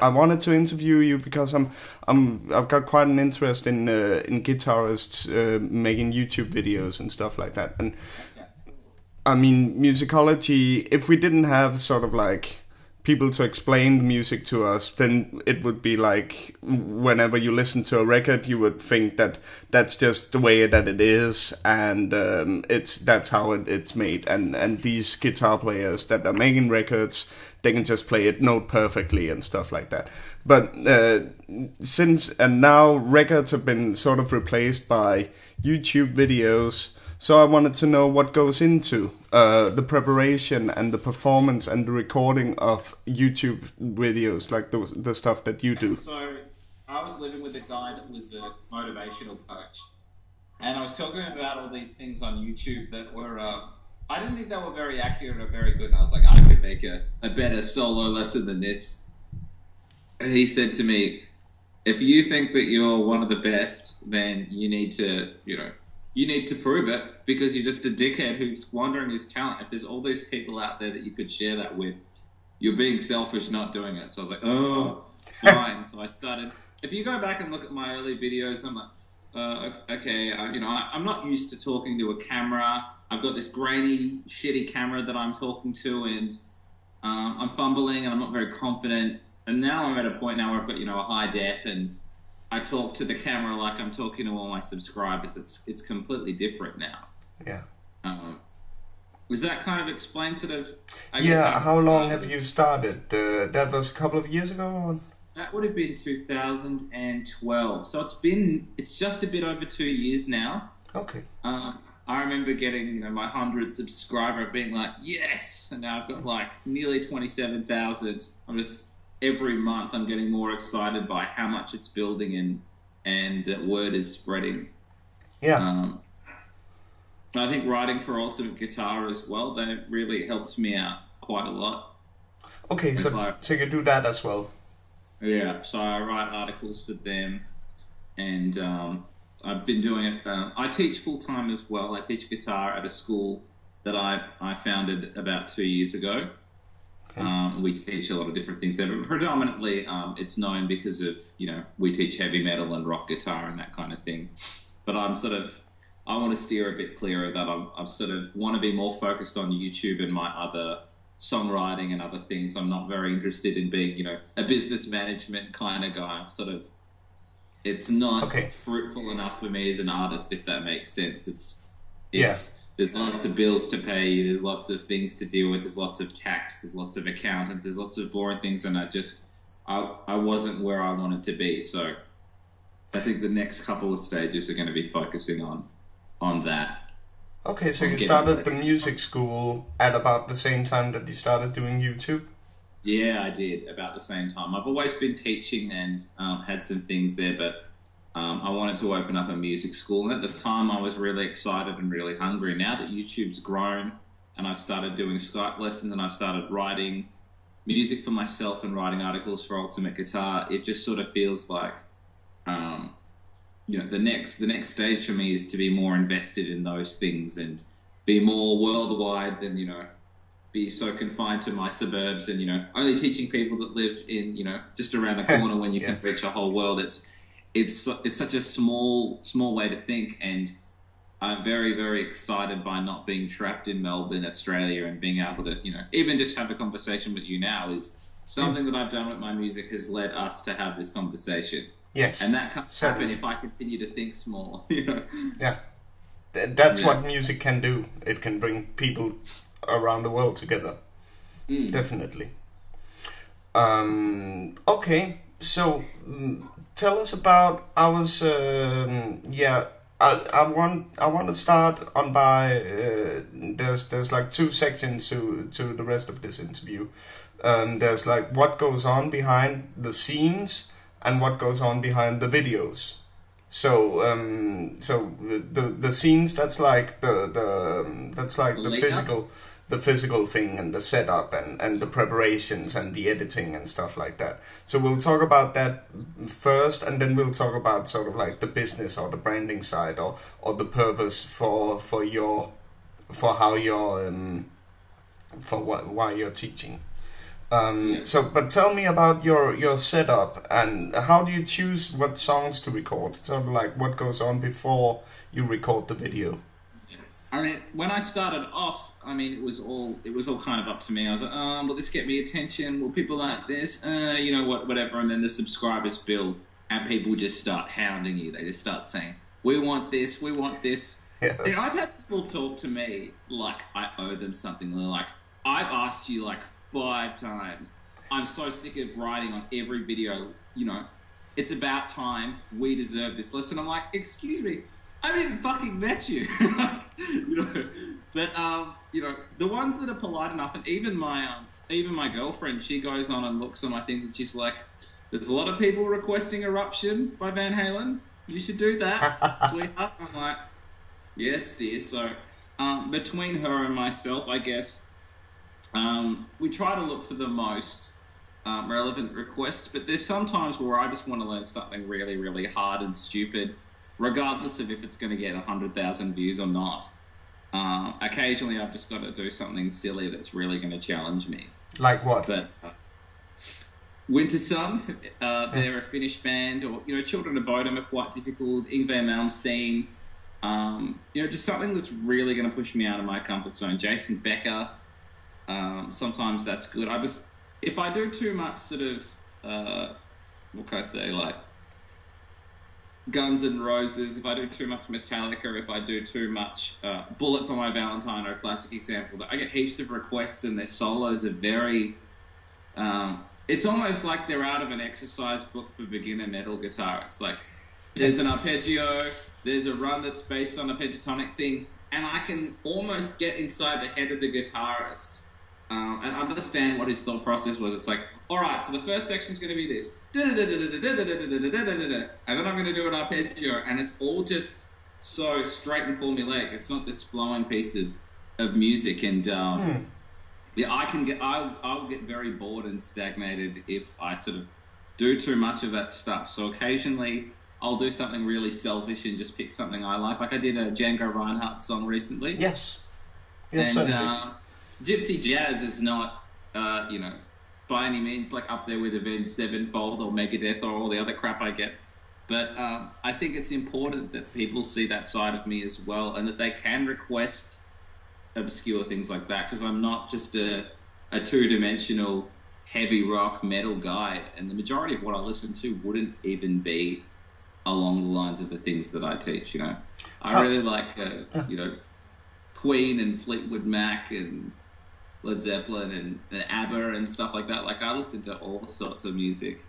I wanted to interview you because I've got quite an interest in guitarists making YouTube videos and stuff like that. And I mean, musicology, if we didn't have sort of like people to explain the music to us, then it would be like whenever you listen to a record, you would think that that's just the way that it is, and that's how it's made. And these guitar players that are making records, they can just play it note perfectly and stuff like that. But now records have been sort of replaced by YouTube videos. So I wanted to know what goes into the preparation and the performance and the recording of YouTube videos, like the stuff that you do. So I was living with a guy that was a motivational coach, and I was talking about all these things on YouTube that were, I didn't think they were very accurate or very good, and I was like, I could make a better solo lesson than this. And he said to me, if you think that you're one of the best, then you need to, you need to prove it, because you're just a dickhead who's squandering his talent. If there's all these people out there that you could share that with, you're being selfish not doing it. So I was like, oh, fine. So I started. If you go back and look at my early videos, I'm like, okay, I'm not used to talking to a camera. I've got this grainy, shitty camera that I'm talking to, and I'm fumbling and I'm not very confident. And now I'm at a point now where I've got, a high def, and I talk to the camera like I'm talking to all my subscribers. It's completely different now. Yeah. Does that kind of explain sort of... How long have you started? That was a couple of years ago? Or? That would have been 2012. So it's just a bit over 2 years now. Okay. I remember getting, my 100th subscriber being like, yes! And now I've got like nearly 27,000. Every month I'm getting more excited by how much it's building and that word is spreading. Yeah. I think writing for Ultimate Guitar as well, that really helped me out quite a lot. Okay, so you do that as well? Yeah, so I write articles for them, and I've been doing it. I teach full-time as well. I teach guitar at a school that I founded about 2 years ago. Okay. We teach a lot of different things there, but predominantly it's known because of, we teach heavy metal and rock guitar and that kind of thing. But I want to steer a bit clear of that. I sort of want to be more focused on YouTube and my other songwriting and other things. I'm not very interested in being, a business management kind of guy. It's not fruitful enough for me as an artist, if that makes sense. There's lots of bills to pay, there's lots of things to deal with, there's lots of tax, there's lots of accountants, there's lots of boring things, and I wasn't where I wanted to be. So I think the next couple of stages are going to be focusing on that. Okay, so you started the music school at about the same time that you started doing YouTube? Yeah, I did, about the same time. I've always been teaching and had some things there, but I wanted to open up a music school, and at the time I was really excited and really hungry. Now that YouTube's grown and I've started doing Skype lessons and I've started writing music for myself and writing articles for Ultimate Guitar, it just sort of feels like, the next stage for me is to be more invested in those things and be more worldwide than, be so confined to my suburbs and, only teaching people that live in, just around the corner when you can reach a whole world. It's such a small way to think, and I'm very, very excited by not being trapped in Melbourne, Australia, and being able to, even just have a conversation with you now is something that I've done with my music has led us to have this conversation. Yes. And that can't happen if I continue to think small, Yeah. That's what music can do. It can bring people around the world together. Definitely. Okay, so... tell us about I want to start on by there's like two sections to the rest of this interview. There's like what goes on behind the scenes and what goes on behind the videos. So the scenes, that's like the physical thing and the setup and the preparations and the editing and stuff like that. So we'll talk about that first, and then we'll talk about sort of like the business or the branding side or the purpose for why you're teaching. So, but tell me about your setup, and how do you choose what songs to record? Sort of like what goes on before you record the video. I mean, when I started off, I mean, it was all kind of up to me. I was like, will this get me attention? Will people like this? You know what, whatever. And then the subscribers build, and people just start hounding you. They just start saying, "We want this. We want this." Yes. And I've had people talk to me like I owe them something. They're like, "I've asked you like 5 times. I'm so sick of writing on every video. You know, it's about time. We deserve this." Listen, I'm like, "Excuse me, I haven't even fucking met you." You know, but you know, the ones that are polite enough, and even my girlfriend, she goes on and looks at my things, and she's like, "There's a lot of people requesting Eruption by Van Halen. You should do that, sweetheart." I'm like, "Yes, dear." So between her and myself, I guess, we try to look for the most relevant requests, but there's some times where I just want to learn something really, really hard and stupid, regardless of if it's going to get 100,000 views or not. Occasionally, I've just got to do something silly that's really going to challenge me. Like what? But Winter Sun, they're a Finnish band, or you know, Children of Bodom are quite difficult. Yngwie Malmsteen, you know, just something that's really going to push me out of my comfort zone. Jason Becker, sometimes that's good. If I do too much sort of, what can I say, like Guns N' Roses, if I do too much Metallica, if I do too much Bullet for My Valentine, or a classic example, I get heaps of requests, and their solos are very, it's almost like they're out of an exercise book for beginner metal guitarists. Like, there's an arpeggio, there's a run that's based on a pentatonic thing, and I can almost get inside the head of the guitarist and understand what his thought process was. It's like, all right, so the first section's going to be this, and then I'm going to do an arpeggio, and it's all just so straight and formulaic. It's not this flowing piece of music, and yeah, I'll get very bored and stagnated if I sort of do too much of that stuff. So occasionally I'll do something really selfish and just pick something I like. Like I did a Django Reinhardt song recently. Yes. Yes, and Gypsy Jazz is not, you know, by any means like up there with Avenged Sevenfold or Megadeth or all the other crap I get. But I think it's important that people see that side of me as well, and that they can request obscure things like that, because I'm not just a two-dimensional heavy rock metal guy, and the majority of what I listen to wouldn't even be along the lines of the things that I teach. You know, I really like you know, Queen and Fleetwood Mac and Led Zeppelin and ABBA and stuff like that. Like, I listen to all sorts of music.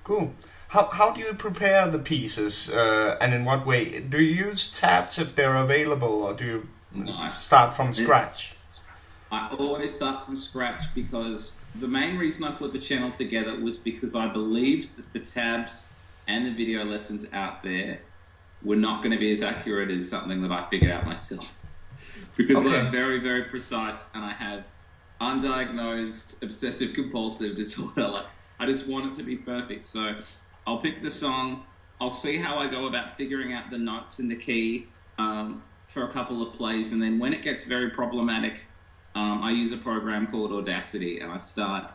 Cool. How do you prepare the pieces, and in what way? Do you use tabs if they're available, or do you start from scratch? I always start from scratch, because the main reason I put the channel together was because I believed that the tabs and the video lessons out there were not going to be as accurate as something that I figured out myself. Because I'm very, very precise, and I have undiagnosed obsessive compulsive disorder. Like, I just want it to be perfect. So I'll pick the song, I'll see how I go about figuring out the notes and the key for a couple of plays, and then when it gets very problematic, I use a program called Audacity, and I start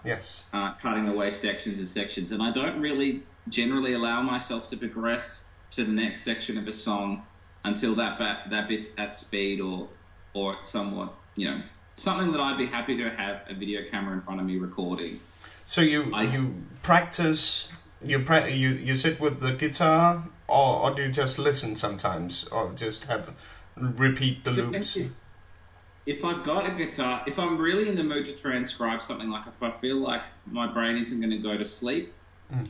cutting away sections and sections, and I don't really generally allow myself to progress to the next section of a song until that bit's at speed or somewhat, you know, something that I'd be happy to have a video camera in front of me recording. So you practice, you sit with the guitar, or do you just listen sometimes, or just repeat the loops? If I've got a guitar, if I'm really in the mood to transcribe something, like if I feel like my brain isn't going to go to sleep,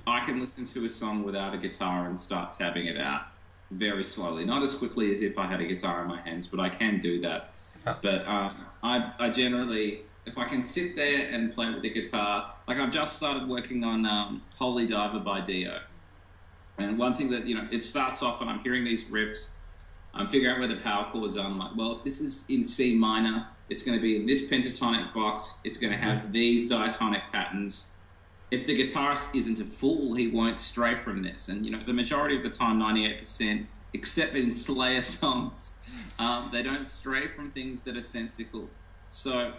I can listen to a song without a guitar and start tabbing it out very slowly. Not as quickly as if I had a guitar in my hands, but I can do that. But I generally, if I can sit there and play with the guitar, like I've just started working on Holy Diver by Dio. And one thing that, you know, it starts off and I'm hearing these riffs, I'm figuring out where the power chords are. I'm like, well, if this is in C minor, it's going to be in this pentatonic box. It's going to have these diatonic patterns. If the guitarist isn't a fool, he won't stray from this. And, you know, the majority of the time, 98%, except in Slayer songs, they don't stray from things that are sensical. So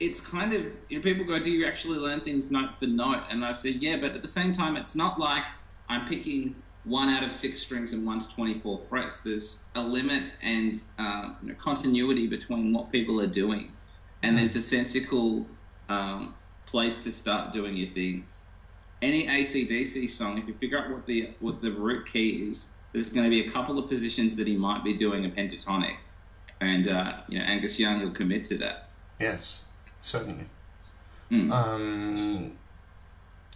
it's kind of, people go, do you actually learn things note for note? And I say, yeah, but at the same time, it's not like I'm picking 1 out of 6 strings and 1 to 24 frets. There's a limit and continuity between what people are doing. And there's a sensical place to start doing your things. Any AC/DC song, if you figure out what the root key is, there's going to be a couple of positions that he might be doing a pentatonic. And, Angus Young, he'll commit to that. Yes. Certainly.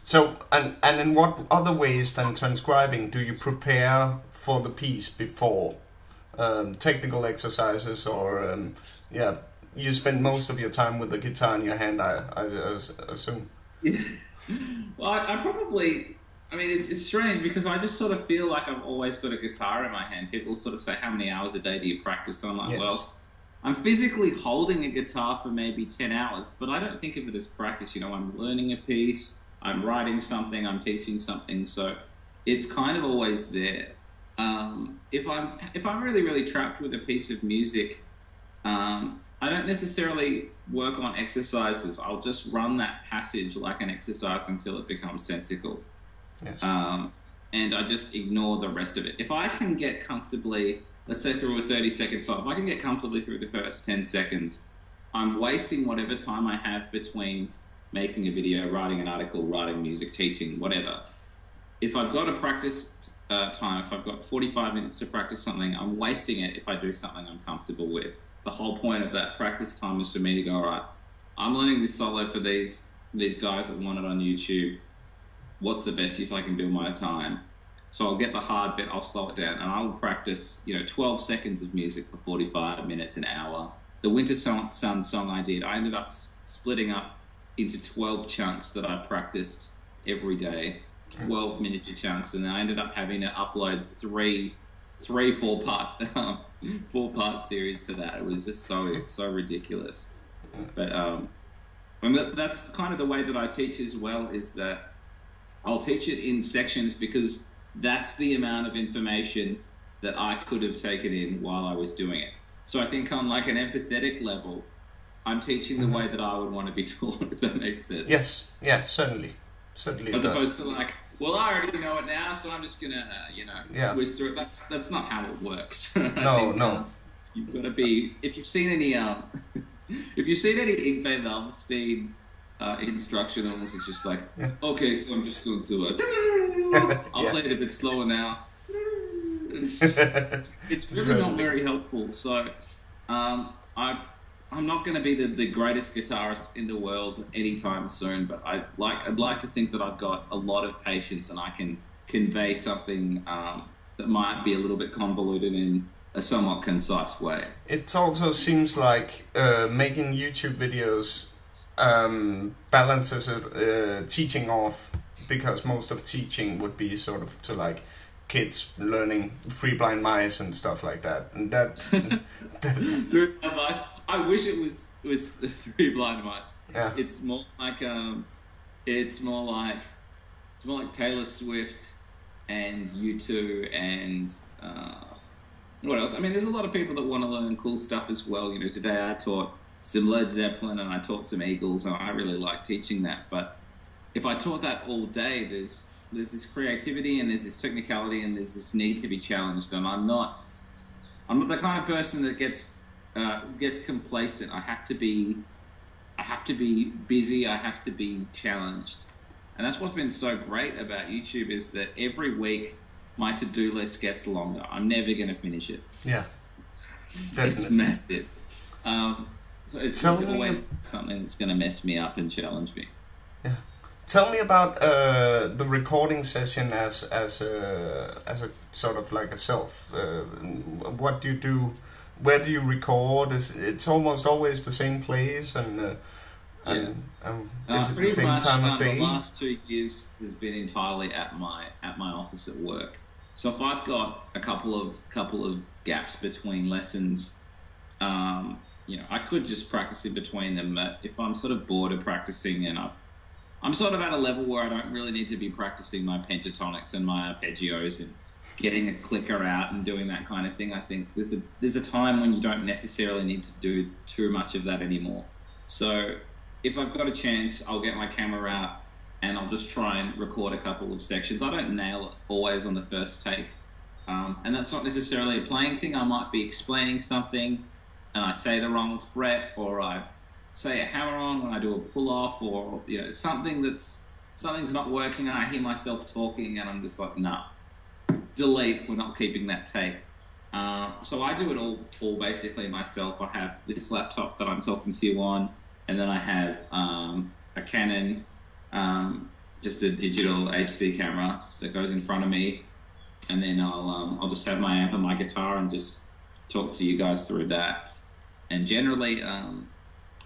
So, and in what other ways than transcribing do you prepare for the piece before? Technical exercises, or you spend most of your time with the guitar in your hand, I assume. Yeah. Well, I probably, it's strange because I just sort of feel like I've always got a guitar in my hand. People sort of say, how many hours a day do you practice? And I'm like, well, I'm physically holding a guitar for maybe 10 hours, but I don't think of it as practice. I'm learning a piece, I'm writing something, I'm teaching something, so it's kind of always there. If I'm really, really trapped with a piece of music, I don't necessarily work on exercises. I'll just run that passage like an exercise until it becomes sensical. Yes. And I just ignore the rest of it. If I can get comfortably, let's say through a 30-second song, if I can get comfortably through the first 10 seconds, I'm wasting whatever time I have between making a video, writing an article, writing music, teaching, whatever. If I've got a practice time, if I've got 45 minutes to practice something, I'm wasting it if I do something I'm comfortable with. The whole point of that practice time is for me to go, all right, I'm learning this solo for these guys that want it on YouTube. What's the best use I can do of my time? So I'll get the hard bit, I'll slow it down, and I'll practice, 12 seconds of music for 45 minutes, an hour. The Winter Sun song I did, I ended up splitting up into 12 chunks that I practiced every day, 12 miniature chunks, and then I ended up having to upload three 4-part series to that. It was just so ridiculous. But that's kind of the way that I teach as well, is that I'll teach it in sections because that's the amount of information that I could have taken in while I was doing it. So I think on like an empathetic level, I'm teaching the way that I would want to be taught, if that makes sense. Yes, certainly. Certainly. As opposed to like, well, I already know it now, so I'm just gonna, whiz through it. That's not how it works. No. You've got to be. If you've seen any Ingve Malmsteen instructionals, it's just like, okay, so I'm just going to. I'll play it a bit slower now. It's really not very helpful. So, I'm not going to be the greatest guitarist in the world anytime soon, but I'd like to think that I've got a lot of patience and I can convey something that might be a little bit convoluted in a somewhat concise way. It also seems like making YouTube videos balances teaching off, because most of teaching would be sort of to like kids learning Three Blind Mice and stuff like that, and that. I wish it was Three Blind Mice. Yeah. It's more like Taylor Swift and U2 and what else? There's a lot of people that want to learn cool stuff as well. Today I taught some Led Zeppelin and I taught some Eagles, and I really like teaching that. But if I taught that all day, there's this creativity and there's this technicality and there's this need to be challenged, and I'm not the kind of person that gets complacent. I have to be busy. I have to be challenged, and that's what's been so great about YouTube, is that every week my to-do list gets longer. I'm never going to finish it. Yeah, definitely. It's massive. So it's always something that's going to mess me up and challenge me. Yeah. Tell me about the recording session as a sort of like a self. What do you do? Where do you record? It's almost always the same place, and is it the same time of day? The last 2 years has been entirely at my office at work. So if I've got a couple of gaps between lessons, I could just practice in between them. But if I'm sort of bored of practicing and I'm sort of at a level where I don't really need to be practicing my pentatonics and my arpeggios and getting a clicker out and doing that kind of thing, I think there's a time when you don't necessarily need to do too much of that anymore. So if I've got a chance, I'll get my camera out and I'll just try and record a couple of sections. I don't nail it always on the first take. And that's not necessarily a playing thing. I might be explaining something and I say the wrong fret, or I say a hammer-on when I do a pull-off, or something's not working and I hear myself talking and I'm just like, nah, delete, we're not keeping that take. So I do it all basically myself. I have this laptop that I'm talking to you on, and then I have a Canon, just a digital HD camera that goes in front of me, and then I'll just have my amp and my guitar and just talk to you guys through that. And generally,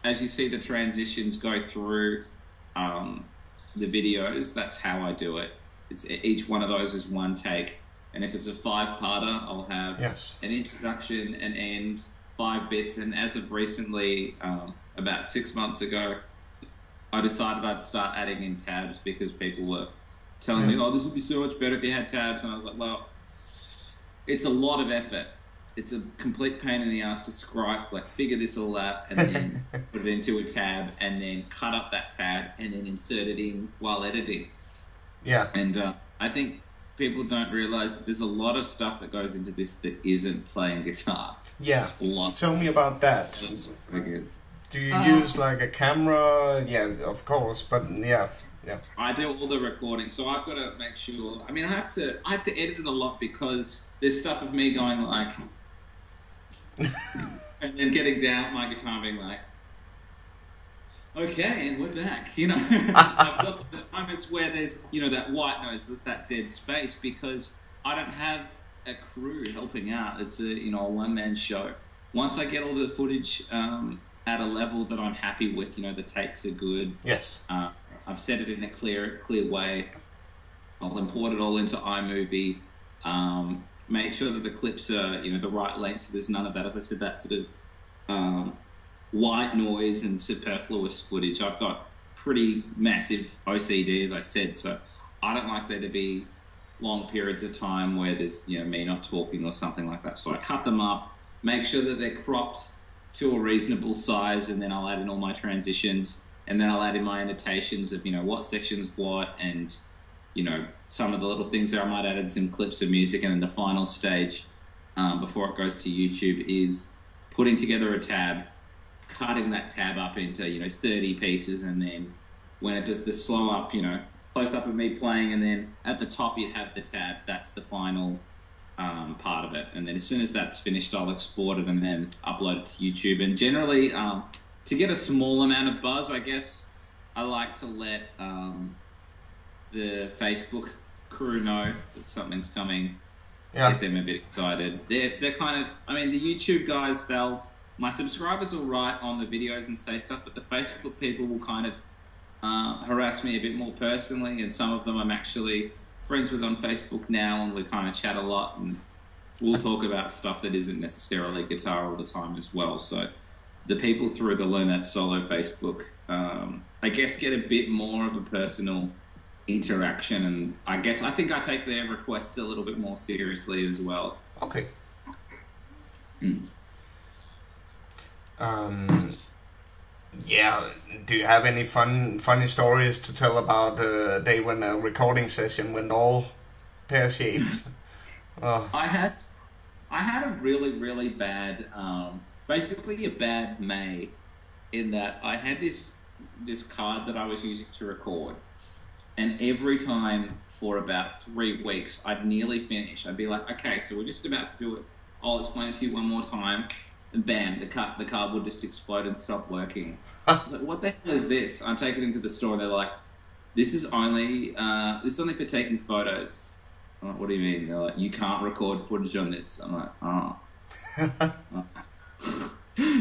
as you see the transitions go through the videos, that's how I do it. Each one of those is one take. And if it's a 5-parter, I'll have an introduction, an end, 5 bits. And as of recently, about 6 months ago, I decided I'd start adding in tabs because people were telling me, oh, this would be so much better if you had tabs. And I was like, well, it's a lot of effort. It's a complete pain in the ass to figure this all out and then put it into a tab and then cut up that tab and then insert it in while editing. Yeah. And I think people don't realize that there's a lot of stuff that goes into this that isn't playing guitar. Yeah. Tell me about that. Do you use like a camera? Yeah, of course, but yeah. I do all the recording, so I've got to make sure. I mean, I have to edit it a lot because there's stuff of me going like, and then getting down my guitar and being like, okay, and we're back. I've got the moments where there's that white noise, that dead space, because I don't have a crew helping out. It's a one-man show. Once I get all the footage at a level that I'm happy with, the takes are good. Yes. I've set it in a clear way. I'll import it all into iMovie. Make sure that the clips are the right length, so there's none of that. As I said, that sort of white noise and superfluous footage. I've got pretty massive OCD, as I said, so I don't like there to be long periods of time where there's me not talking or something like that. So I cut them up, make sure that they're cropped to a reasonable size, and then I'll add in all my transitions, and then I'll add in my annotations of what sections what, and some of the little things there. I might add in some clips of music, and then the final stage before it goes to YouTube is putting together a tab, cutting that tab up into 30 pieces, and then when it does the slow up, close up of me playing, and then at the top you have the tab. That's the final part of it, and then as soon as that's finished, I'll export it and then upload it to YouTube. And generally, to get a small amount of buzz, I guess I like to let the Facebook crew know that something's coming. Get them a bit excited. They're kind of, I mean, the YouTube guys, my subscribers will write on the videos and say stuff, but the Facebook people will kind of harass me a bit more personally, and some of them I'm actually friends with on Facebook now, and we kind of chat a lot, and we'll talk about stuff that isn't necessarily guitar all the time as well. So the people through the Learn That Solo Facebook, I guess, get a bit more of a personal interaction, and I think I take their requests a little bit more seriously as well. Okay. Yeah, do you have any funny stories to tell about a day when a recording session went all pear-shaped? I had a really bad, basically a bad May, in that I had this card that I was using to record, and every time for about 3 weeks I'd nearly finish. I'd be like, okay, so we're just about to do it. I'll explain it to you one more time. And bam, the card would just explode and stop working. I was like, what the hell is this? I take it into the store, and they're like, this is only for taking photos. I'm like, what do you mean? They're like, you can't record footage on this. I'm like, oh.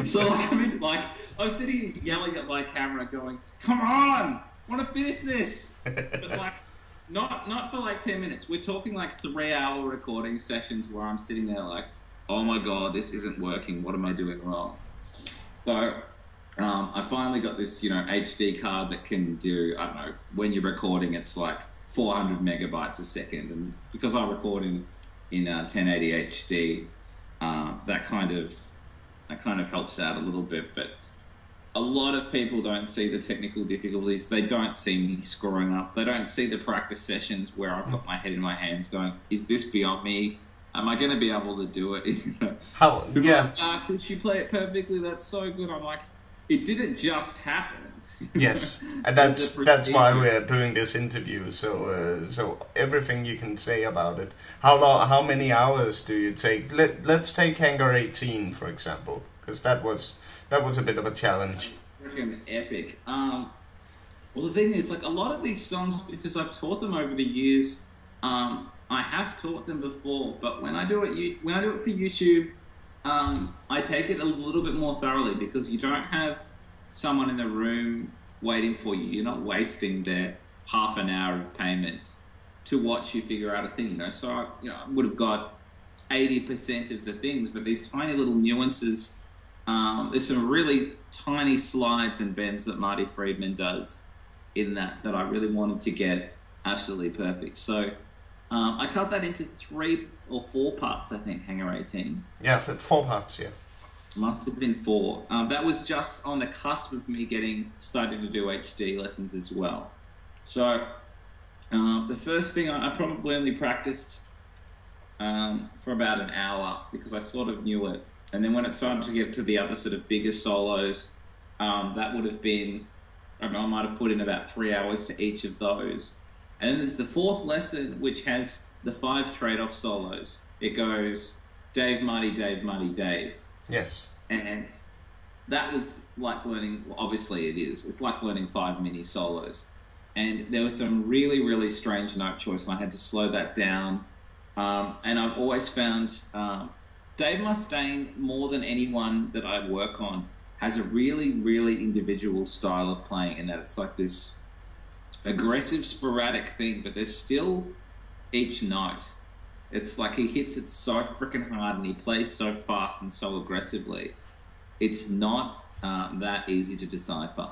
So I was sitting yelling at my camera going, come on, I want to finish this. But not for 10 minutes. We're talking 3-hour recording sessions where I'm sitting there like, oh my God, this isn't working. What am I doing wrong? So I finally got this, HD card that can do, I don't know, when you're recording, it's 400 megabytes a second. And because I record in 1080 HD, that kind of helps out a little bit. But a lot of people don't see the technical difficulties. They don't see me screwing up. They don't see the practice sessions where I put my head in my hands going, is this beyond me? Am I going to be able to do it? How? Yeah. Like, could she play it perfectly? That's so good. I'm like, it didn't just happen. Yes, and that's why we're doing this interview. So everything you can say about it. How many hours do you take? Let's take Hangar 18 for example, because that was a bit of a challenge. Freaking epic. Well, the thing is, like, a lot of these songs, because I've taught them over the years, I have taught them before, but when I do it for YouTube, I take it a little bit more thoroughly, because you don't have someone in the room waiting for you. You're not wasting their half an hour of payment to watch you figure out a thing. So I would have got 80% of the things, but these tiny little nuances. There's some really tiny slides and bends that Marty Friedman does in that I really wanted to get absolutely perfect. So I cut that into 3 or 4 parts, I think, Hangar 18. Yeah, 4 parts, yeah. Must have been 4. That was just on the cusp of me starting to do HD lessons as well. So the first thing I probably only practiced for about an hour, because I sort of knew it. And then when it started to get to the other sort of bigger solos, that would have been, I might have put in about 3 hours to each of those. And then there's the 4th lesson, which has the 5 trade-off solos. It goes Dave, Marty, Dave, Marty, Dave. Yes. And that was like learning, well, obviously it is, it's like learning 5 mini solos. And there was some really, really strange note choice, and I had to slow that down. And I've always found Dave Mustaine, more than anyone that I work on, has a really, really individual style of playing, in that it's like this aggressive, sporadic thing, but there's still each note. It's like he hits it so freaking hard and he plays so fast and so aggressively. It's not that easy to decipher.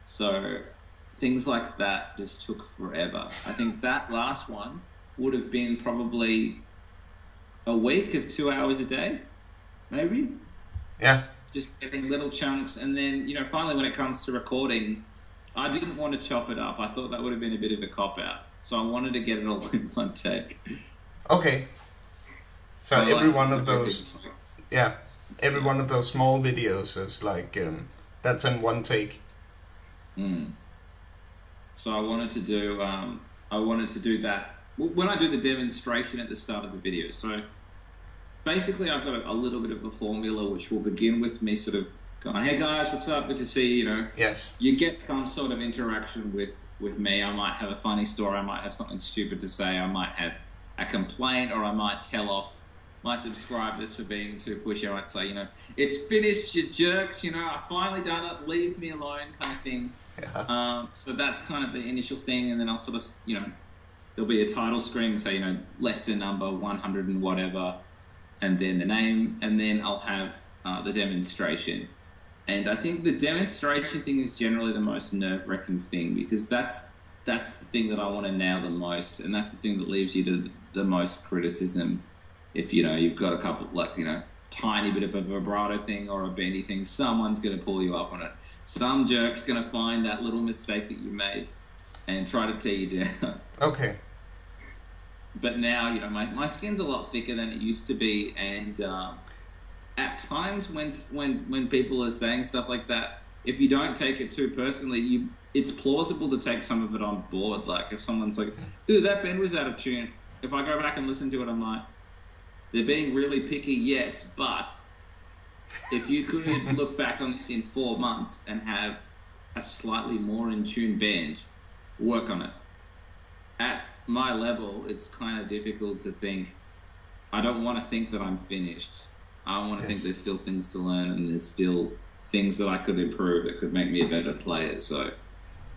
So things like that just took forever. I think that last one would have been probably a week of 2 hours a day, maybe. Yeah. Just getting little chunks, and then finally when it comes to recording, I didn't want to chop it up. I thought that would have been a bit of a cop out, so I wanted to get it all in one take. Okay. So every one of those, every one of those small videos is like that's in one take. So I wanted to do that when I do the demonstration at the start of the video. So basically, I've got a little bit of a formula which will begin with me sort of going, "Hey guys, what's up? Good to see you." Yes. You get some sort of interaction with me. I might have a funny story. I might have something stupid to say. I might have a complaint, or I might tell off my subscribers for being too pushy. I might say, "It's finished, you jerks. I finally done it. Leave me alone," kind of thing. Yeah. So that's kind of the initial thing, and then I'll sort of, there'll be a title screen and say, lesson number 100 and whatever, and then the name, and then I'll have the demonstration. And I think the demonstration thing is generally the most nerve-wracking thing, because that's the thing that I want to nail the most, and that's the thing that leaves you to the most criticism. If you've got a couple, tiny bit of a vibrato thing or a bendy thing, someone's going to pull you up on it. Some jerk's going to find that little mistake that you made and try to tear you down. Okay. But now, my skin's a lot thicker than it used to be, and at times when people are saying stuff like that, if you don't take it too personally, it's plausible to take some of it on board. Like if someone's like, "Ooh, that bend was out of tune," if I go back and listen to it, I'm like, they're being really picky, yes, but if you could look back on this in 4 months and have a slightly more in tune bend, work on it. At my level, it's kind of difficult to think. I don't want to think that I'm finished. I want to think there's still things to learn, and there's still things that I could improve that could make me a better player. So,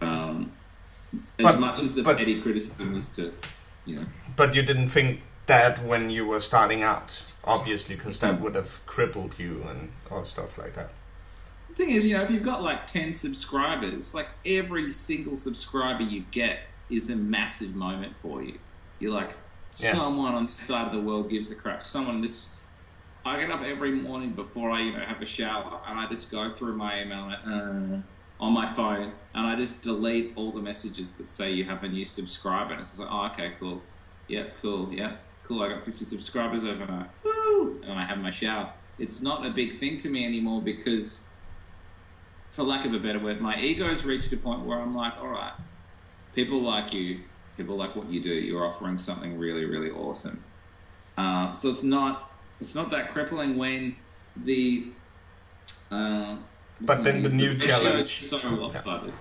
as much as the petty criticism is to, But you didn't think that when you were starting out, obviously, because that would have crippled you and all stuff like that. The thing is, if you've got like 10 subscribers, like every single subscriber you get is a massive moment for you. You're like, someone on this side of the world gives a crap. Someone I get up every morning before I, have a shower, and I just go through my email on my phone, and I just delete all the messages that say you have a new subscriber. And it's just like, oh, okay, cool. Yep, cool. Yep, cool. I got 50 subscribers overnight. Woo! And I have my shower. It's not a big thing to me anymore because, for lack of a better word, my ego's reached a point where I'm like, all right, people like you, people like what you do. You're offering something really, really awesome. So it's not that crippling when the but then the new challenge. So well-flooded.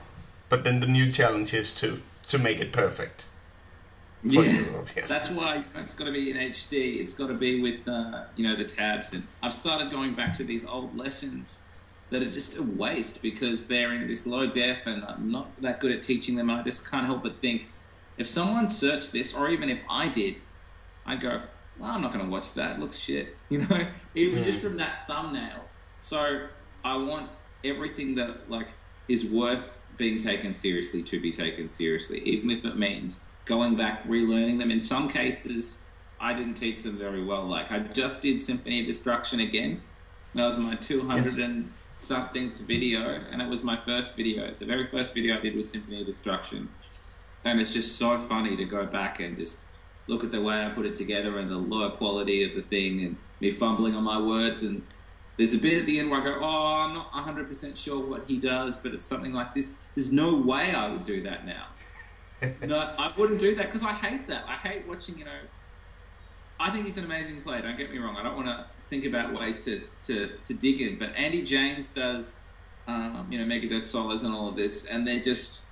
But then the new challenge is to make it perfect. Yeah, that's why it's got to be in HD. It's got to be with the tabs. And I've started going back to these old lessons that are just a waste because they're in this low def, and I'm not that good at teaching them. I just can't help but think, if someone searched this, or even if I did, I'd go, well, I'm not going to watch that. It looks shit, even just from that thumbnail. So I want everything that is worth being taken seriously to be taken seriously, even if it means going back, relearning them. In some cases, I didn't teach them very well. I just did Symphony of Destruction again. That was my 200 and something video, and it was my first video. The very first video I did was Symphony of Destruction. And it's just so funny to go back and just look at the way I put it together and the low quality of the thing and me fumbling on my words. And there's a bit at the end where I go, oh, I'm not 100% sure what he does, but it's something like this. There's no way I would do that now. No, I wouldn't do that because I hate that. I hate watching, I think he's an amazing player, don't get me wrong. I don't want to think about ways to dig in. But Andy James does, Megadeth solos and all of this, and they're just,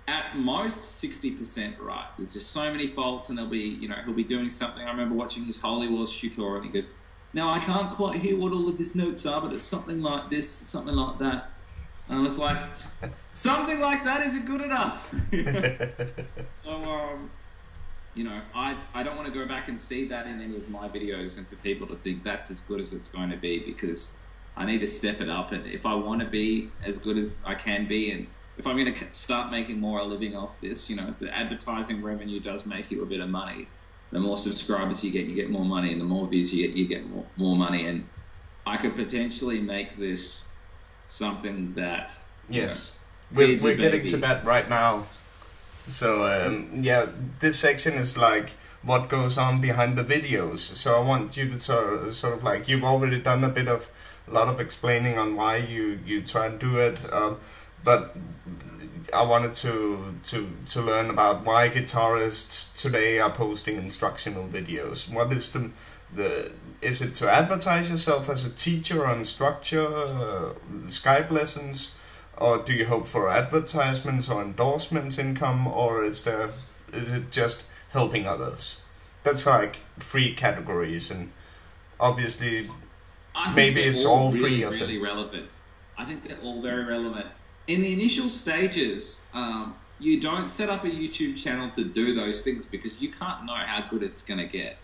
at most 60% right. There's just so many faults, and he'll be doing something. I remember watching his Holy Wars tutorial, and he goes, now I can't quite hear what all of his notes are, but it's something like this, something like that. And I was like, something like that isn't good enough. So, I don't want to go back and see that in any of my videos and for people to think that's as good as it's going to be, because I need to step it up. And if I want to be as good as I can be, and if I'm going to start making more a living off this, the advertising revenue does make you a bit of money. The more subscribers you get more money, and the more views you get more money. And I could potentially make this something that... Yes, we're getting to that right now. So, this section is what goes on behind the videos. So I want you to sort of you've already done a lot of explaining on why you try and do it. But I wanted to learn about why guitarists today are posting instructional videos. What is is it to advertise yourself as a teacher or instructor, Skype lessons, or do you hope for advertisements or endorsements income, or is it just helping others? That's 3 categories, and obviously maybe it's all really, 3 of them. Really relevant. I think they're all very relevant. In the initial stages, you don't set up a YouTube channel to do those things because you can't know how good it's going to get.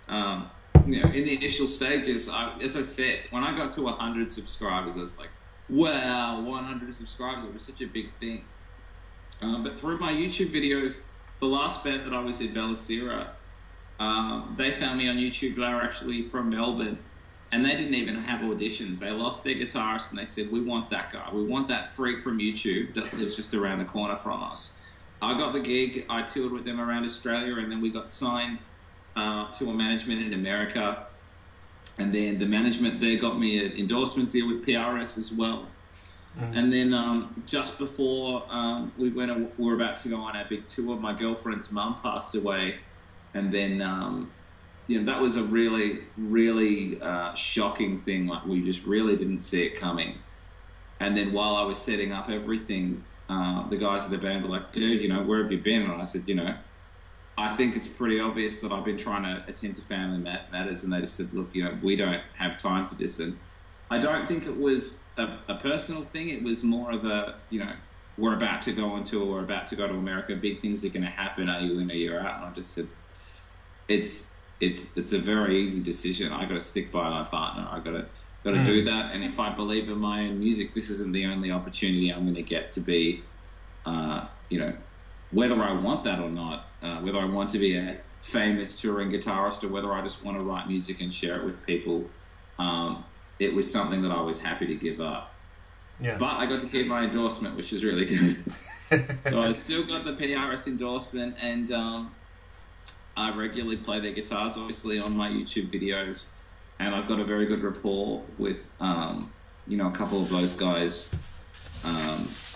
In the initial stages, as I said, when I got to 100 subscribers, I was like, wow, 100 subscribers, it was such a big thing. But through my YouTube videos, the last band that I was in, Bellicera, they found me on YouTube. They were actually from Melbourne, and they didn't even have auditions. They lost their guitarist, and they said, we want that guy. We want that freak from YouTube that lives just around the corner from us. I got the gig. I toured with them around Australia, and then we got signed to a management in America. And then the management there got me an endorsement deal with PRS as well. Mm-hmm. And then just before we were about to go on our big tour, my girlfriend's mum passed away. And then, that was a really, really shocking thing. We just really didn't see it coming. And then while I was setting up everything, the guys at the band were like, dude, where have you been? And I said, I think it's pretty obvious that I've been trying to attend to family matters. And they just said, look, we don't have time for this. And I don't think it was a personal thing. It was more of a, we're about to go on tour, we're about to go to America, big things are going to happen, are you in or you're out? And I just said, it's a very easy decision. I got to stick by my partner. I got to do that. And if I believe in my own music, this isn't the only opportunity I'm going to get to be, whether I want that or not, whether I want to be a famous touring guitarist or whether I just want to write music and share it with people, it was something that I was happy to give up. Yeah. But I got to keep my endorsement, which is really good. So I still got the PRS endorsement, and I regularly play their guitars, obviously, on my YouTube videos. And I've got a very good rapport with, you know, a couple of those guys,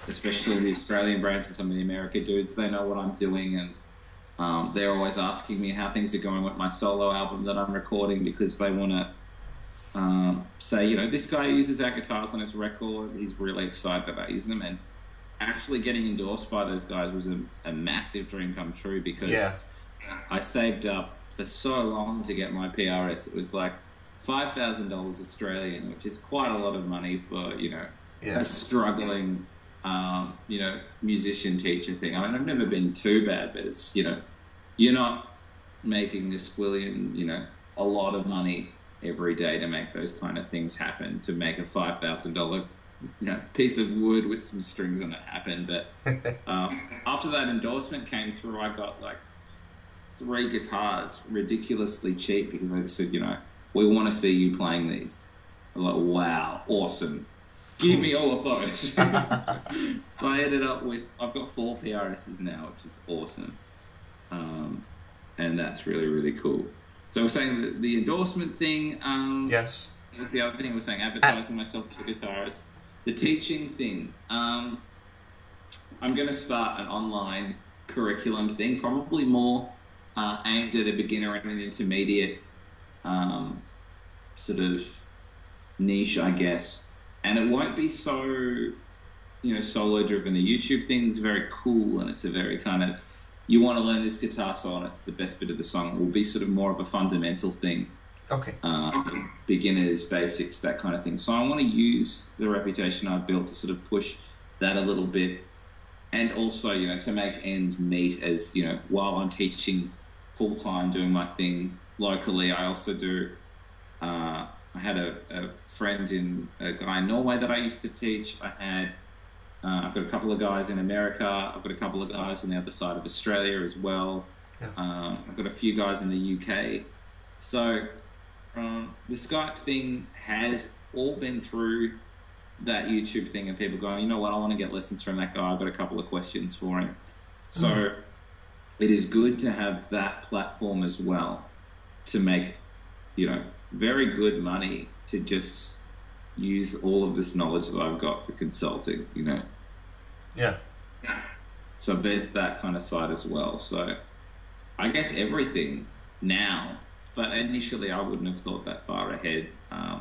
especially the Australian branch and some of the America dudes. They know what I'm doing, and they're always asking me how things are going with my solo album that I'm recording, because they want to say, you know, this guy uses our guitars on his record. He's really excited about using them. And actually getting endorsed by those guys was a massive dream come true, because I saved up for so long to get my PRS. It was like $5,000 Australian, which is quite a lot of money for, you know, a struggling, you know, musician teacher thing. I mean, I've never been too bad, but it's, you know, you're not making a squillion, you know, a lot of money every day to make those kind of things happen, to make a $5,000 you know, piece of wood with some strings on it happen. But after that endorsement came through, I got like 3 guitars ridiculously cheap, because I just said, you know, we want to see you playing these. I'm like, wow, awesome. Give me all of those. So I ended up with, I've got 4 PRSs now, which is awesome. And that's really, really cool. So we're saying that the endorsement thing. Yes. What's the other thing we're saying? Advertising myself as a guitarist. The teaching thing. I'm going to start an online curriculum thing, probably more aimed at a beginner and an intermediate sort of niche, I guess. And it won't be so, you know, solo driven. The YouTube thing is very cool, and it's a very kind of, you want to learn this guitar solo and it's the best bit of the song. It will be sort of more of a fundamental thing. Okay. Beginners, basics, that kind of thing. So I want to use the reputation I've built to sort of push that a little bit, and also, you know, to make ends meet, as, you know, while I'm teaching full time, doing my thing locally, I also do. I had a friend a guy in Norway that I used to teach. I've got a couple of guys in America. I've got a couple of guys on the other side of Australia as well. Yeah. I've got a few guys in the UK. So the Skype thing has all been through that YouTube thing, and people going, you know what, I want to get lessons from that guy. I've got a couple of questions for him. So it is good to have that platform as well, to make, you know, very good money, to just use all of this knowledge that I've got for consulting, you know. Yeah. So there's that kind of side as well. So I guess everything now, but initially I wouldn't have thought that far ahead.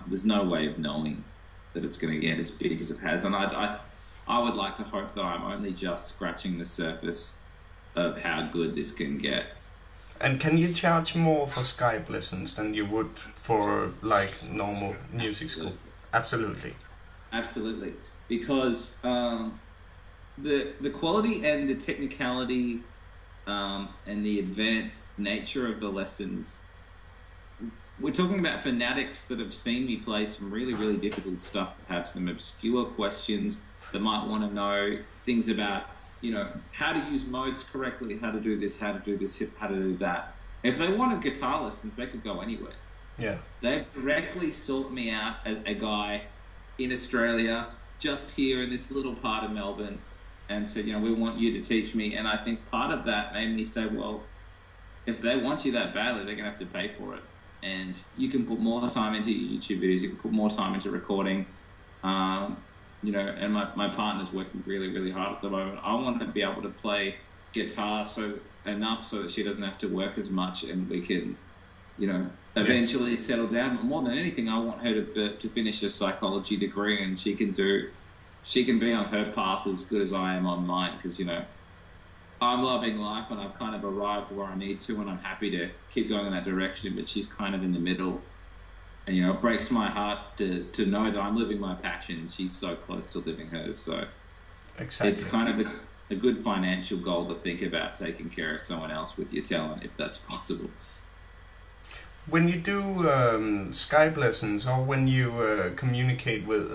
There's no way of knowing that it's going to get as big as it has. And I would like to hope that I'm only just scratching the surface of how good this can get. And can you charge more for Skype lessons than you would for like normal music school? Absolutely. Absolutely. Because the quality and the technicality and the advanced nature of the lessons, we're talking about fanatics that have seen me play some really, really difficult stuff, that have some obscure questions, that might want to know things about, you know, how to use modes correctly, how to do this, how to do this, how to do that. If they wanted guitar lessons, they could go anywhere. Yeah. They've directly sought me out as a guy in Australia, just here in this little part of Melbourne, and said, you know, we want you to teach me. And I think part of that made me say, well, if they want you that badly, they're going to have to pay for it. And you can put more time into your YouTube videos, you can put more time into recording. You know, and my partner's working really, really hard at the moment. I want to be able to play guitar enough so that she doesn't have to work as much, and we can, you know, eventually settle down. But more than anything, I want her to finish a psychology degree, and she can be on her path as good as I am on mine, because, you know, I'm loving life and I've kind of arrived where I need to, and I'm happy to keep going in that direction, but she's kind of in the middle. And, you know, it breaks my heart to know that I'm living my passion. She's so close to living hers. So exactly. It's kind of a good financial goal to think about, taking care of someone else with your talent, if that's possible. When you do Skype lessons, or when you communicate with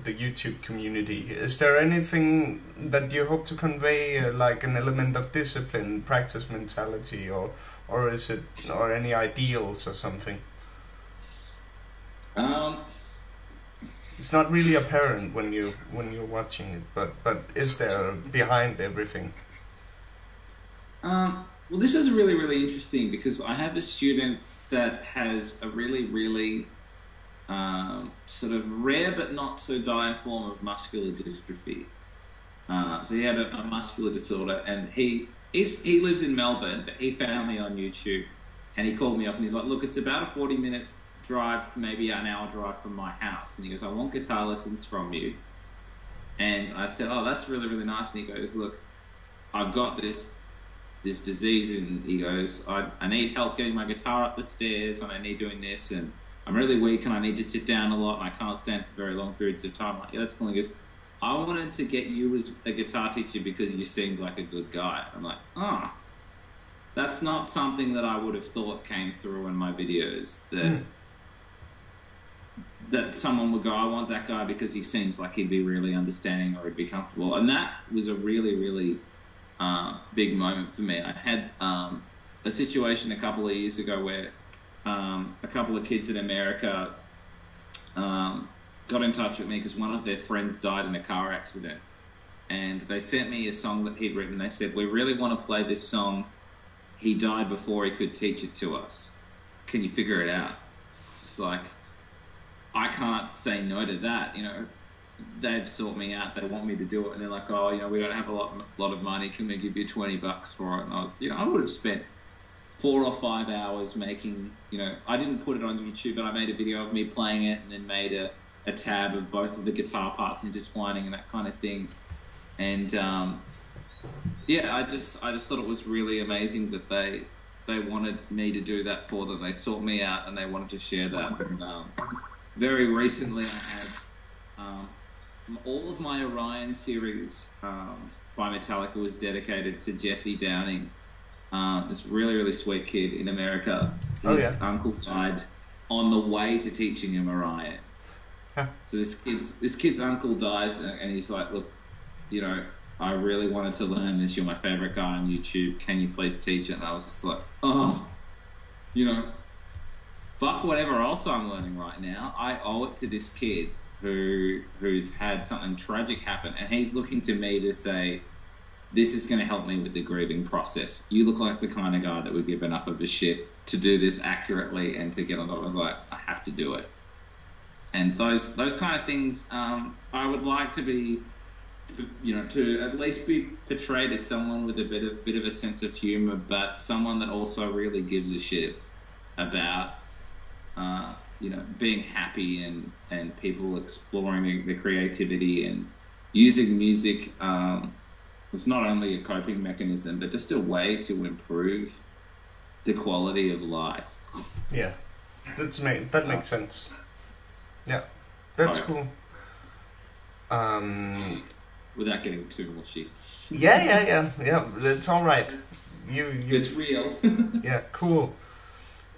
the YouTube community, is there anything that you hope to convey, like an element of discipline, practice mentality, or or is it, or any ideals or something? It's not really apparent when you're watching it, but is there behind everything? Well, this is really, really interesting because I have a student that has a really, really sort of rare but not so dire form of muscular dystrophy. So he had a muscular disorder, and he lives in Melbourne, but he found me on YouTube, and he called me up and he's like, look, it's about a 40-minute drive, maybe an hour drive from my house, and he goes, I want guitar lessons from you. And I said, oh, that's really, really nice. And he goes, look, I've got this disease, and he goes, I need help getting my guitar up the stairs, and I need doing this, and I'm really weak, and I need to sit down a lot, and I can't stand for very long periods of time. I'm like, yeah, that's cool. And he goes, I wanted to get you as a guitar teacher because you seemed like a good guy. I'm like, that's not something that I would have thought came through in my videos, that someone would go, I want that guy because he seems like he'd be really understanding or he'd be comfortable. And that was a really, really big moment for me. I had a situation a couple of years ago where a couple of kids in America got in touch with me because one of their friends died in a car accident, and they sent me a song that he'd written. They said, we really want to play this song. He died before he could teach it to us. Can you figure it out? It's like, I can't say no to that. You know, they've sought me out. They want me to do it, and they're like, oh, you know, we don't have a lot of money. Can we give you $20 for it? And I was, you know, I would have spent 4 or 5 hours making, you know, I didn't put it on YouTube, but I made a video of me playing it and then made a tab of both of the guitar parts intertwining and that kind of thing. And yeah, I just thought it was really amazing that they wanted me to do that for them. They sought me out and they wanted to share that. And very recently I had all of my Orion series by Metallica was dedicated to Jesse Downing, this really, really sweet kid in America. His uncle died on the way to teaching him Orion. So this kid's uncle dies, and he's like, look, you know, I really wanted to learn this. You're my favorite guy on YouTube. Can you please teach it? And I was just like, oh, you know, fuck whatever else I'm learning right now. I owe it to this kid who's had something tragic happen, and he's looking to me to say, this is going to help me with the grieving process. You look like the kind of guy that would give enough of a shit to do this accurately and to get on top. I was like, I have to do it. And those kind of things, I would like to be, you know, to at least be portrayed as someone with a bit of a sense of humor, but someone that also really gives a shit about, you know, being happy and people exploring the creativity and using music. It's not only a coping mechanism, but just a way to improve the quality of life. Yeah, that makes sense. Yeah, that's cool. Without getting too mushy. Yeah. It's all right. You. It's real. Yeah, cool.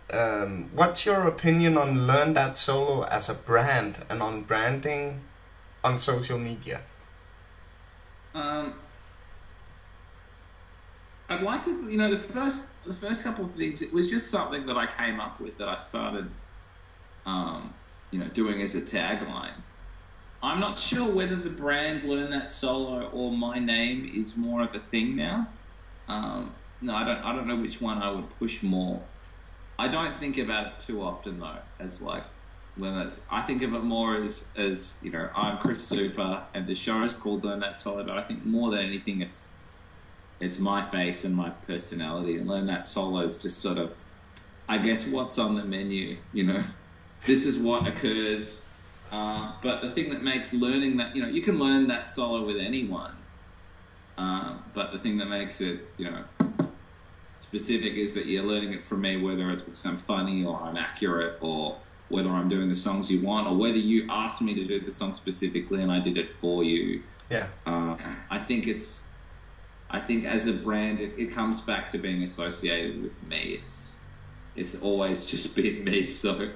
What's your opinion on Learn That Solo as a brand and on branding on social media? I'd like to, you know, the first couple of things, it was just something that I came up with that I started, you know, doing as a tagline. I'm not sure whether the brand Learn That Solo or my name is more of a thing now. No, I don't know which one I would push more. I don't think about it too often though, as like, I think of it more as you know, I'm Chris Zoupa and the show is called Learn That Solo, but I think more than anything it's my face and my personality, and Learn That Solo is just sort of, I guess, what's on the menu, you know. This is what occurs, but the thing that makes learning that, you know, you can learn that solo with anyone, but the thing that makes it, you know, specific is that you're learning it from me, whether it's because I'm funny or I'm accurate, or whether I'm doing the songs you want, or whether you asked me to do the song specifically and I did it for you. Yeah. I think as a brand, it comes back to being associated with me. It's always just been me. So,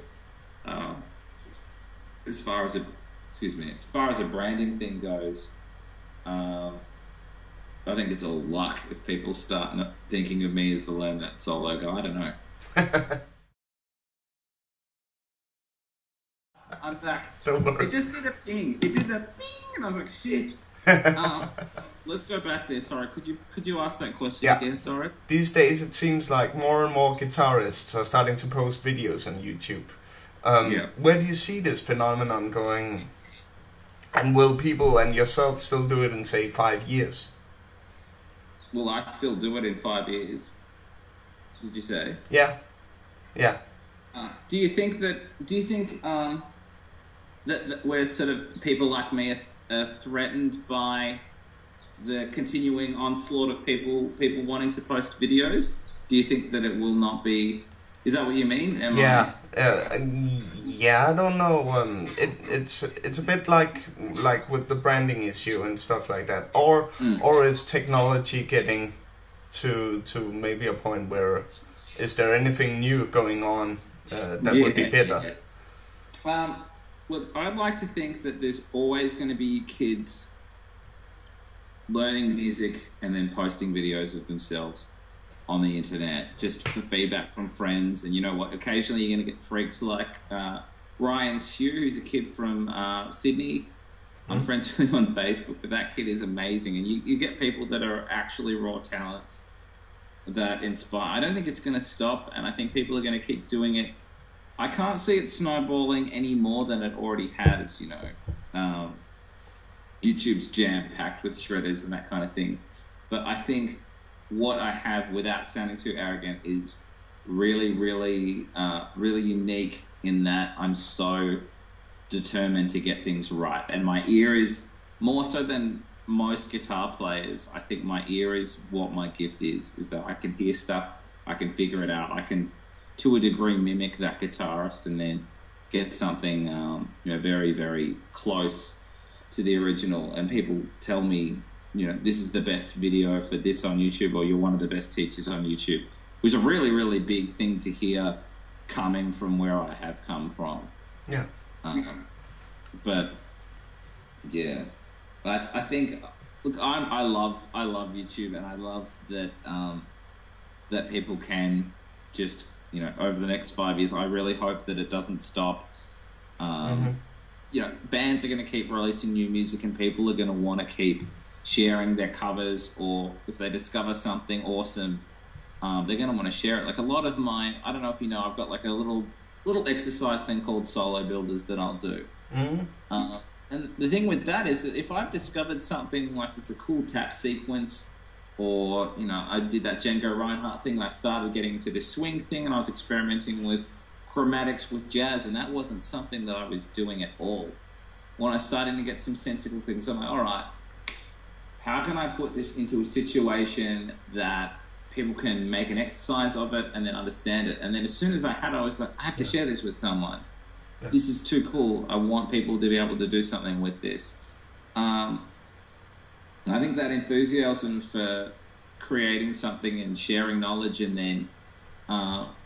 as far as a branding thing goes, I think it's all luck if people start not thinking of me as the learn that solo guy. I don't know. I'm back. Don't worry. It just did a ping. It did the ping, and I was like, shit. Let's go back there. Sorry, could you ask that question again? Sorry. These days, it seems like more and more guitarists are starting to post videos on YouTube. Where do you see this phenomenon going? And will people and yourself still do it in, say, 5 years? Will I still do it in 5 years? Did you say? Yeah. Yeah. Do you think that we're sort of, people like me are threatened by the continuing onslaught of people wanting to post videos? Do you think that it will not be? Is that what you mean? Yeah, I don't know. It's a bit like with the branding issue and stuff like that. Or is technology getting to maybe a point where is there anything new going on that would be better? Yeah. Look, I'd like to think that there's always going to be kids learning music and then posting videos of themselves on the internet, just for feedback from friends. And you know what? Occasionally you're going to get freaks like Ryan Sue, who's a kid from Sydney. I'm friends with him on Facebook, but that kid is amazing. And you get people that are actually raw talents that inspire. I don't think it's going to stop, and I think people are going to keep doing it. I can't see it snowballing any more than it already has, you know. YouTube's jam-packed with shredders and that kind of thing. But I think what I have, without sounding too arrogant, is really, really, really unique in that I'm so determined to get things right. And my ear is, more so than most guitar players, I think my ear is what my gift is that I can hear stuff, I can figure it out, I can, to a degree, mimic that guitarist and then get something, you know, very, very close to the original. And people tell me, you know, this is the best video for this on YouTube, or you're one of the best teachers on YouTube, which is a really, really big thing to hear coming from where I have come from. Yeah. But yeah, I think, look, I love YouTube, and I love that that people can just, you know, over the next 5 years, I really hope that it doesn't stop. You know, bands are going to keep releasing new music, and people are going to want to keep sharing their covers, or if they discover something awesome, they're going to want to share it. Like a lot of mine, I don't know if you know, I've got like a little exercise thing called solo builders that I'll do. And the thing with that is that if I've discovered something like it's a cool tap sequence, or, you know, I did that Django Reinhardt thing, and I started getting into this swing thing, and I was experimenting with chromatics with jazz, and that wasn't something that I was doing at all. When I started to get some sensible things, I'm like, all right, how can I put this into a situation that people can make an exercise of it and then understand it? And then as soon as I had it, I was like, I have to share this with someone. This is too cool. I want people to be able to do something with this. I think that enthusiasm for creating something and sharing knowledge, and then,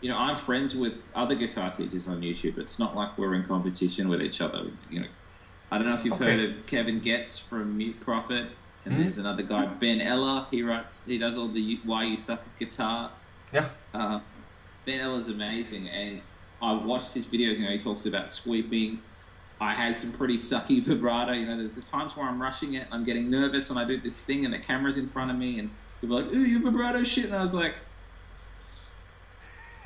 you know, I'm friends with other guitar teachers on YouTube. It's not like we're in competition with each other. You know, I don't know if you've heard of Kevin Getz from Mute Prophet. And there's another guy, Ben Eller. He does all the Why You Suck at Guitar. Yeah. Ben Eller's amazing, and I watched his videos. You know, he talks about sweeping. I had some pretty sucky vibrato. You know, there's the times where I'm rushing it, and I'm getting nervous, and I do this thing, and the camera's in front of me, and people are like, "Ooh, your vibrato shit," and I was like,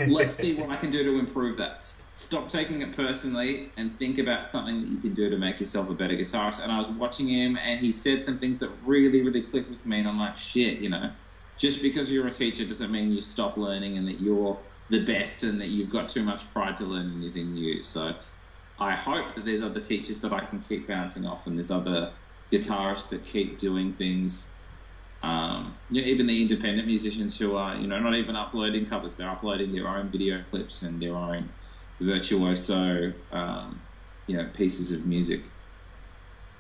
"Let's see what I can do to improve that." Stop taking it personally and think about something that you can do to make yourself a better guitarist. And I was watching him, and he said some things that really, really clicked with me. And I'm like, shit, you know, just because you're a teacher doesn't mean you stop learning and that you're the best and that you've got too much pride to learn anything new. So I hope that there's other teachers that I can keep bouncing off, and there's other guitarists that keep doing things. You know, even the independent musicians who are, you know, not even uploading covers, they're uploading their own video clips and their own virtuoso, you know, pieces of music.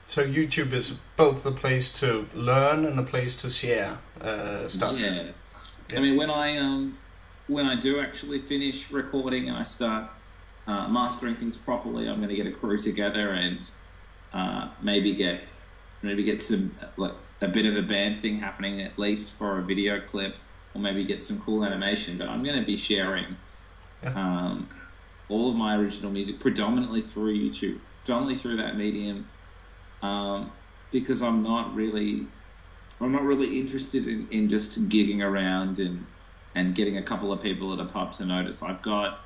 So YouTube is both a place to learn and a place to share stuff. Yeah. I mean, when I do actually finish recording and I start mastering things properly, I'm going to get a crew together and maybe get some, like, a bit of a band thing happening, at least for a video clip, or maybe get some cool animation. But I'm going to be sharing all of my original music predominantly through YouTube, predominantly through that medium, because I'm not really interested in just gigging around and getting a couple of people at a pub to notice. I've got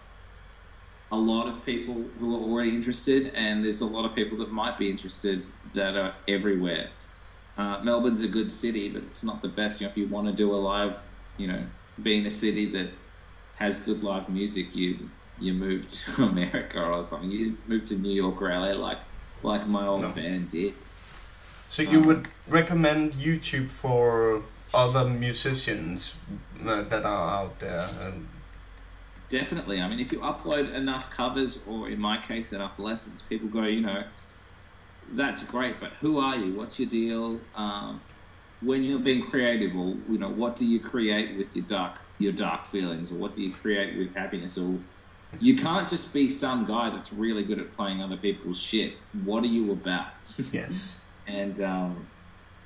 a lot of people who are already interested, and there's a lot of people that might be interested that are everywhere. Melbourne's a good city, but it's not the best. You know, if you want to do a live, you know, be in a city that has good live music, you move to America or something. You move to New York or LA like my old band did. So you would recommend YouTube for other musicians that are out there? Definitely. I mean, if you upload enough covers, or in my case, enough lessons, people go, you know, that's great, but who are you? What's your deal? When you're being creative, or, you know, what do you create with your dark feelings, or what do you create with happiness? Or you can't just be some guy that's really good at playing other people's shit. What are you about? Yes. And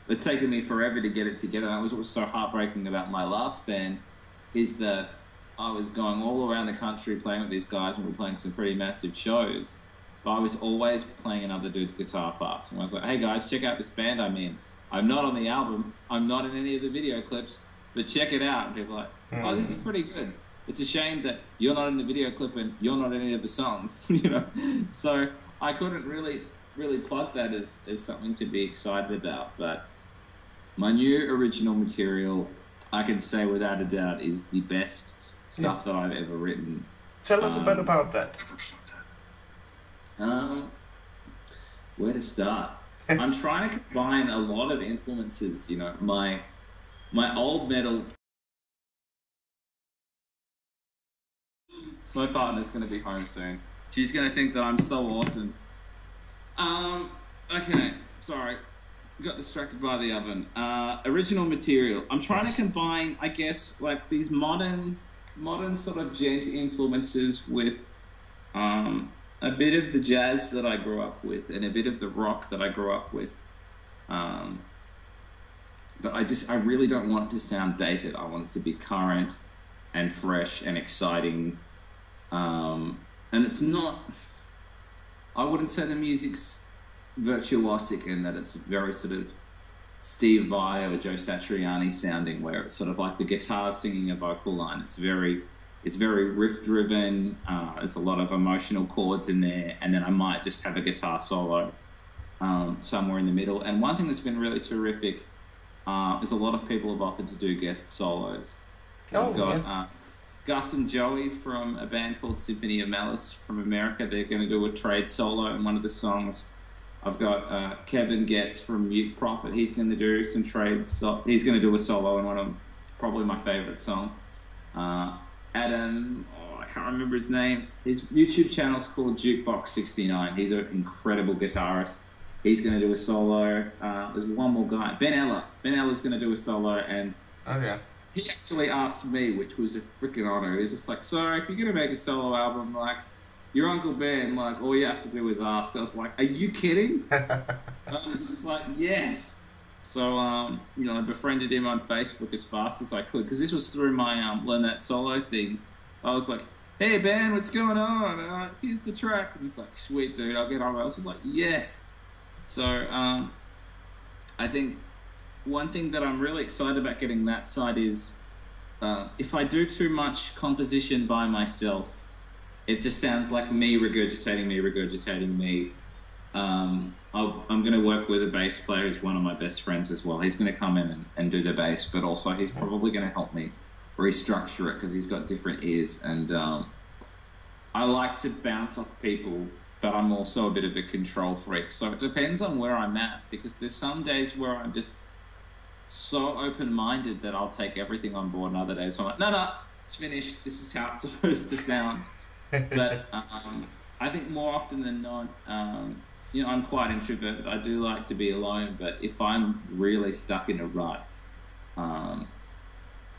it's taken me forever to get it together. And what was so heartbreaking about my last band is that I was going all around the country playing with these guys, and we were playing some pretty massive shows. But I was always playing another dude's guitar parts. And I was like, hey guys, check out this band I'm in. I'm not on the album. I'm not in any of the video clips, but check it out. And people are like, oh, this is pretty good. It's a shame that you're not in the video clip and you're not in any of the songs, you know? So I couldn't really plug that as something to be excited about. But my new original material, I can say without a doubt, is the best stuff that I've ever written. Tell us a bit about that. Where to start? I'm trying to combine a lot of influences, you know, my old metal. My partner's going to be home soon. She's going to think that I'm so awesome. Okay, sorry. Got distracted by the oven. Original material. I'm trying to combine, I guess, like these modern sort of gent influences with a bit of the jazz that I grew up with and a bit of the rock that I grew up with. But I really don't want it to sound dated. I want it to be current and fresh and exciting. And it's not, I wouldn't say the music's virtuosic in that it's very sort of Steve Vai or Joe Satriani sounding, where it's sort of like the guitar singing a vocal line. It's very riff driven. There's a lot of emotional chords in there, and then I might just have a guitar solo somewhere in the middle. And one thing that's been really terrific is a lot of people have offered to do guest solos. I've got Gus and Joey from a band called Symphony of Malice from America. They're going to do a trade solo in one of the songs. I've got Kevin Getz from Mute Prophet. He's going to do some trades. He's going to do a solo in one of probably my favorite song. Adam, I can't remember his name. His YouTube channel's called Jukebox 69. He's an incredible guitarist. He's going to do a solo. There's one more guy, Ben Eller. Ben Eller's going to do a solo, and he actually asked me, which was a freaking honor. He's just like, so if you're going to make a solo album, like, your Uncle Ben, like, all you have to do is ask. I was like, are you kidding? I was just like, yes. So, you know, I befriended him on Facebook as fast as I could, because this was through my Learn That Solo thing. I was like, hey, Ben, what's going on? Here's the track. And he's like, sweet, dude, I'll get on. I was just like, yes. So, I think one thing that I'm really excited about getting that side is if I do too much composition by myself, it just sounds like me regurgitating me. I'm going to work with a bass player who's one of my best friends as well. He's going to come in and do the bass, but also he's probably going to help me restructure it because he's got different ears. And I like to bounce off people, but I'm also a bit of a control freak. So it depends on where I'm at, because there's some days where I'm just so open-minded that I'll take everything on board, and other days I'm like, no, it's finished. This is how it's supposed to sound. But I think more often than not, you know, I'm quite introverted. I do like to be alone, but if I'm really stuck in a rut,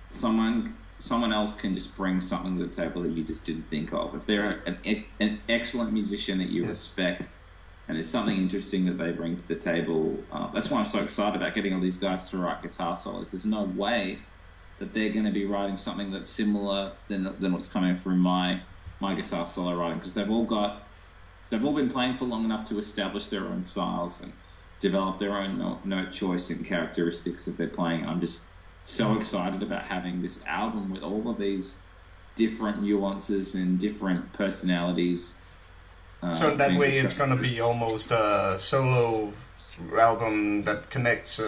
someone else can just bring something to the table that you just didn't think of. If they're an excellent musician that you respect, And it's something interesting that they bring to the table. That's why I'm so excited about getting all these guys to write guitar solos. There's no way that they're going to be writing something that's similar than what's coming from my guitar solo writing, because they've all been playing for long enough to establish their own styles and develop their own note choice and characteristics that they're playing. I'm just so excited about having this album with all of these different nuances and different personalities. So in that way, it's going to be almost a solo album that connects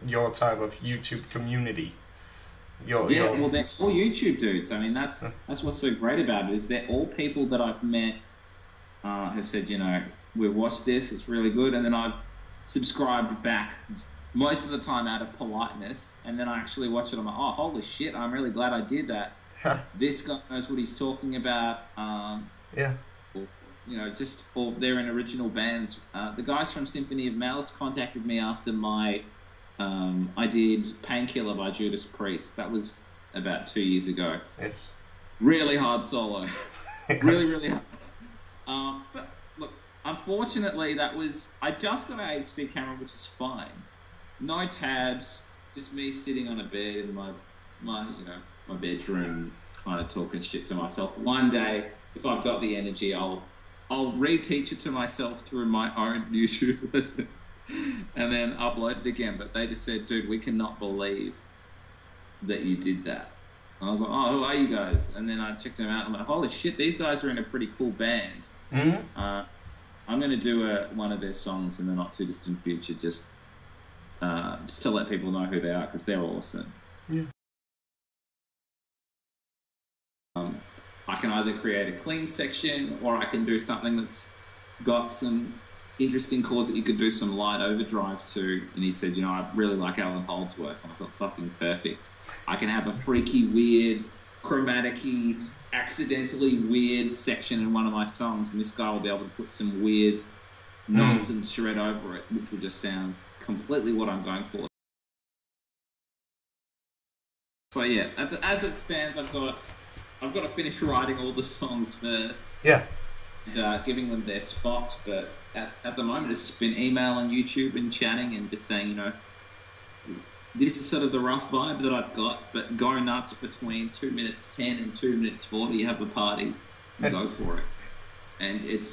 your type of YouTube community. Well, they're all YouTube dudes. I mean, that's what's so great about it, is they're all people that I've met, have said, you know, we've watched this, it's really good, and then I've subscribed back most of the time out of politeness, and then I actually watch it, I'm like, oh, holy shit, I'm really glad I did that. This guy knows what he's talking about. Yeah. You know, or they're in original bands. The guys from Symphony of Malice contacted me after I did Painkiller by Judas Priest. That was about 2 years ago. Yes. Really hard solo. Yes. Really hard. But look, unfortunately, I just got an HD camera, which is fine. No tabs, just me sitting on a bed in my bedroom, kind of talking shit to myself. One day, if I've got the energy, I'll reteach it to myself through my own YouTube lesson and then upload it again. But they just said, dude, we cannot believe that you did that. And I was like, oh, who are you guys? And then I checked them out. I'm like, holy shit, these guys are in a pretty cool band. Mm-hmm. I'm going to do one of their songs in the not too distant future, just to let people know who they are, because they're awesome. Yeah. I can either create a clean section, or I can do something that's got some interesting chords that you could do some light overdrive to. And he said, you know, I really like Alan Hold's work. And I thought, fucking perfect. I can have a freaky, weird, chromatic-y, accidentally weird section in one of my songs, and this guy will be able to put some weird nonsense shred over it, which will just sound completely what I'm going for. So yeah, as it stands, I've got to finish writing all the songs first. Yeah. And giving them their spots, but at the moment it's just been email and YouTube and chatting and just saying, you know, this is sort of the rough vibe that I've got, but go nuts between 2 minutes 10 and 2 minutes 40, have a party and go for it. And it's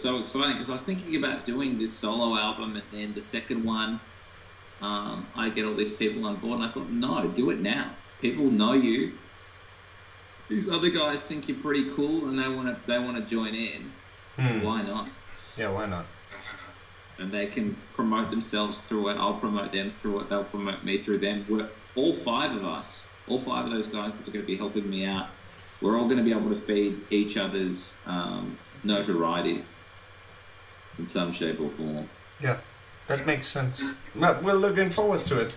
so exciting, because I was thinking about doing this solo album, and then the second one, I get all these people on board, and I thought, no, do it now. People know you. These other guys think you're pretty cool, and they want to join in. Why not? Yeah, why not? And they can promote themselves through it. I'll promote them through it. They'll promote me through them. We're all five of those guys that are going to be helping me out. We're all going to be able to feed each other's notoriety in some shape or form. Yeah, that makes sense. We're looking forward to it.